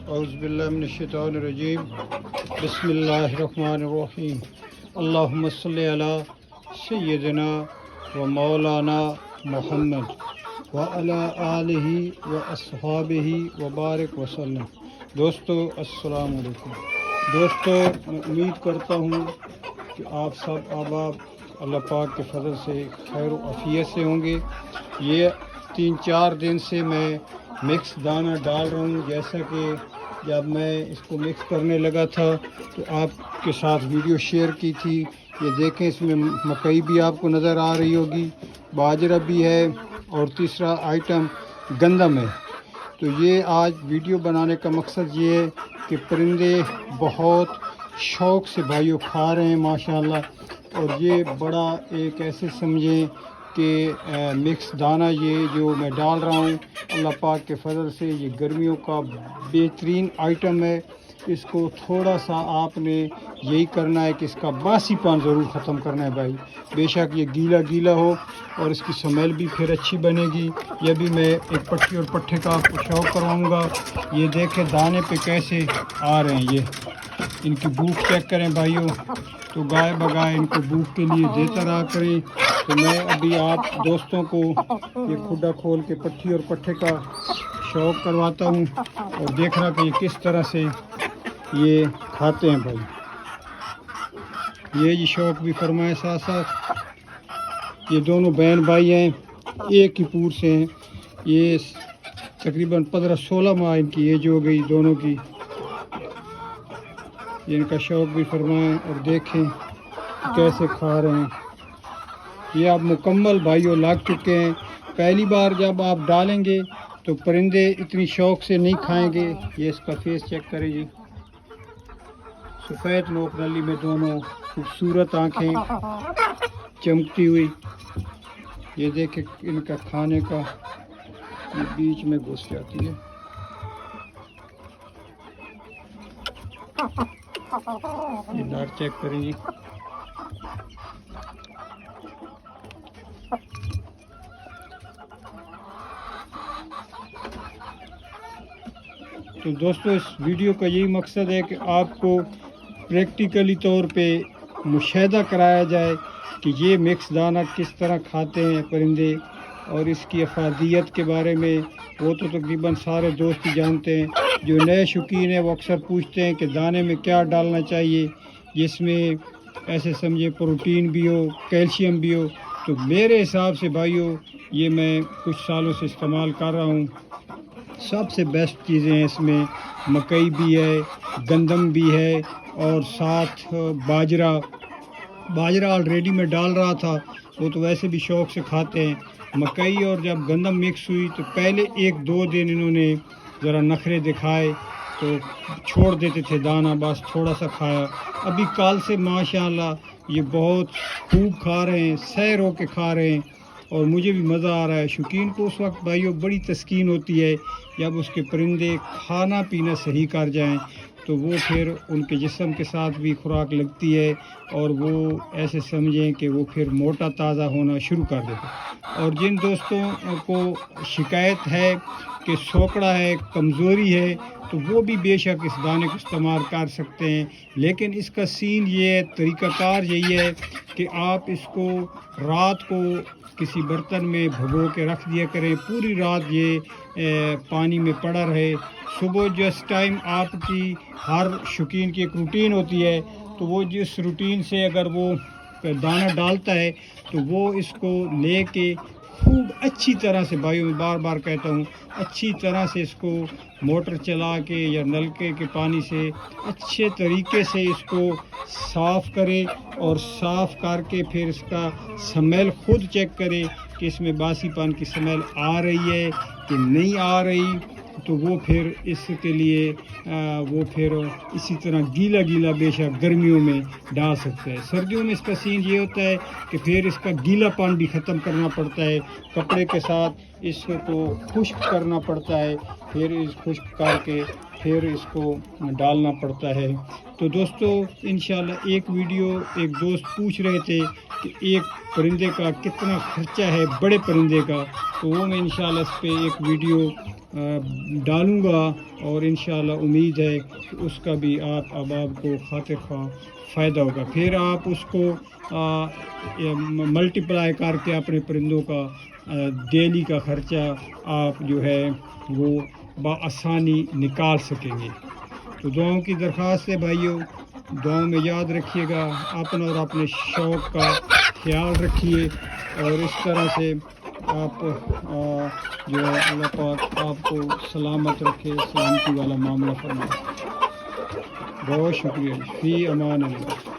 औज़ुबिल्लाहिमिनश्शैतानिर्रजीम बिस्मिल्लाहिर्रहमानिर्रहीम अल्लाहुम्मा सल्लि अला सय्यिदिना व मौलाना मुहम्मद व अला आलिहि व अस्हाबिहि व बारिक वसल्लम। दोस्तों अस्सलाम वालेकुम। दोस्तों मैं उम्मीद करता हूँ कि आप सब आबाद अल्लाह पाक के फजल से खैर व आफियत से होंगे। ये 3-4 दिन से मैं मिक्स दाना डाल रहा हूँ। जैसा कि जब मैं इसको मिक्स करने लगा था तो आपके साथ वीडियो शेयर की थी। ये देखें, इसमें मकई भी आपको नज़र आ रही होगी, बाजरा भी है और तीसरा आइटम गंदम है। तो ये आज वीडियो बनाने का मकसद ये है कि परिंदे बहुत शौक़ से भाइयों खा रहे हैं माशाल्लाह। और ये बड़ा एक ऐसे समझें कि मिक्स दाना ये जो मैं डाल रहा हूँ अल्लाह पाक के फजल से ये गर्मियों का बेहतरीन आइटम है। इसको थोड़ा सा आपने यही करना है कि इसका बासी पान ज़रूर ख़त्म करना है भाई। बेशक ये गीला गीला हो और इसकी स्मेल भी फिर अच्छी बनेगी। ये भी मैं एक पट्टी और पट्टे का आपको शौक़ करवाऊँगा। ये देखें दाने पे कैसे आ रहे हैं, ये इनकी भूख चेक करें भाइयों। तो गाय बगाए इनको भूख के लिए देता रहा करें। तो मैं अभी आप दोस्तों को ये खुदा खोल के पट्टी और पट्टे का शौक़ करवाता हूँ और देख रहा कि ये किस तरह से ये खाते हैं भाई। ये जी शौक़ भी फरमाए साथ साथ। ये दोनों बहन भाई हैं, एक ही पूर से हैं। ये तकरीबन 15-16 माह इनकी एज हो गई दोनों की। ये इनका शौक़ भी फरमाएं और देखें कैसे खा रहे हैं। ये आप मुकम्मल भाइयों लग चुके हैं। पहली बार जब आप डालेंगे तो परिंदे इतनी शौक़ से नहीं खाएंगे। ये इसका फेस चेक करें जी, सफ़ेद नोक नली में दोनों खूबसूरत आँखें चमकती हुई। ये देखें इनका खाने का ये बीच में घुस जाती है। ये नार चेक करें जी। तो दोस्तों इस वीडियो का यही मकसद है कि आपको प्रैक्टिकली तौर पे मुशाहिदा कराया जाए कि ये मिक्स दाना किस तरह खाते हैं परिंदे, और इसकी अफादियत के बारे में वो तो तकरीबन सारे दोस्त ही जानते हैं। जो नए शौकीन हैं वो अक्सर पूछते हैं कि दाने में क्या डालना चाहिए जिसमें ऐसे समझे प्रोटीन भी हो, कैल्शियम भी हो। तो मेरे हिसाब से भाइयों ये मैं कुछ सालों से इस्तेमाल कर रहा हूँ। सबसे बेस्ट चीज़ें हैं इसमें, मकई भी है, गंदम भी है और साथ बाजरा ऑलरेडी मैं डाल रहा था, वो तो वैसे भी शौक़ से खाते हैं। मकई और जब गंदम मिक्स हुई तो पहले 1-2 दिन इन्होंने ज़रा नखरे दिखाए तो छोड़ देते थे दाना, बस थोड़ा सा खाया। अभी कल से माशाल्लाह ये बहुत खूब खा रहे हैं, सैर होके खा रहे हैं और मुझे भी मज़ा आ रहा है। शौकीन को उस वक्त भाइयों बड़ी तस्कीन होती है जब उसके परिंदे खाना पीना सही कर जाएं, तो वो फिर उनके जिस्म के साथ भी खुराक लगती है और वो ऐसे समझें कि वो फिर मोटा ताज़ा होना शुरू कर देते। और जिन दोस्तों को शिकायत है कि सोकड़ा है, कमज़ोरी है, तो वो भी बेशक इस दाने को इस्तेमाल कर सकते हैं। लेकिन इसका सीन ये है, तरीक़ाकार यही है कि आप इसको रात को किसी बर्तन में भिगो के रख दिया करें, पूरी रात ये पानी में पड़ा रहे। सुबह जिस टाइम आपकी हर शौकीन की एक रूटीन होती है, तो वो जिस रूटीन से अगर वो दाना डालता है तो वो इसको लेके खूब अच्छी तरह से, भाइयों मैं बार बार कहता हूँ, अच्छी तरह से इसको मोटर चला के या नलके के पानी से अच्छे तरीके से इसको साफ़ करे और साफ़ करके फिर इसका स्मेल खुद चेक करे कि इसमें बासीपन की स्मेल आ रही है कि नहीं आ रही। तो वो फिर इसके लिए वो फिर इसी तरह गीला गीला बेशक गर्मियों में डाल सकता है। सर्दियों में इसका सीन ये होता है कि फिर इसका गीलापन भी ख़त्म करना पड़ता है, कपड़े के साथ इसको खुश्क करना पड़ता है, फिर इस खुश्क करके फिर इसको डालना पड़ता है। तो दोस्तों इंशाल्लाह एक वीडियो एक दोस्त पूछ रहे थे कि एक परिंदे का कितना खर्चा है बड़े परिंदे का, तो वो मैं इंशाल्लाह इस पर एक वीडियो ڈالوں گا، اور انشاءاللہ امید ہے کہ اس کا بھی آپ احباب کو خاطر خواہ فائدہ ہوگا. پھر آپ اس کو ملٹیپلائی کر کے اپنے پرندوں کا ڈیلی کا خرچہ آپ جو ہے وہ بآسانی نکال سکیں گے. تو دعاؤں کی درخواست ہے بھائیوں، دعاؤں میں یاد رکھیے گا، اپنا اور اپنے شوق کا خیال رکھیے، اور اس طرح سے آپ جو ہے اللہ پاک آپ کو سلامت رکھے، سلامتی والا معاملہ فرمائے. بہت شکریہ. فی امان اللہ.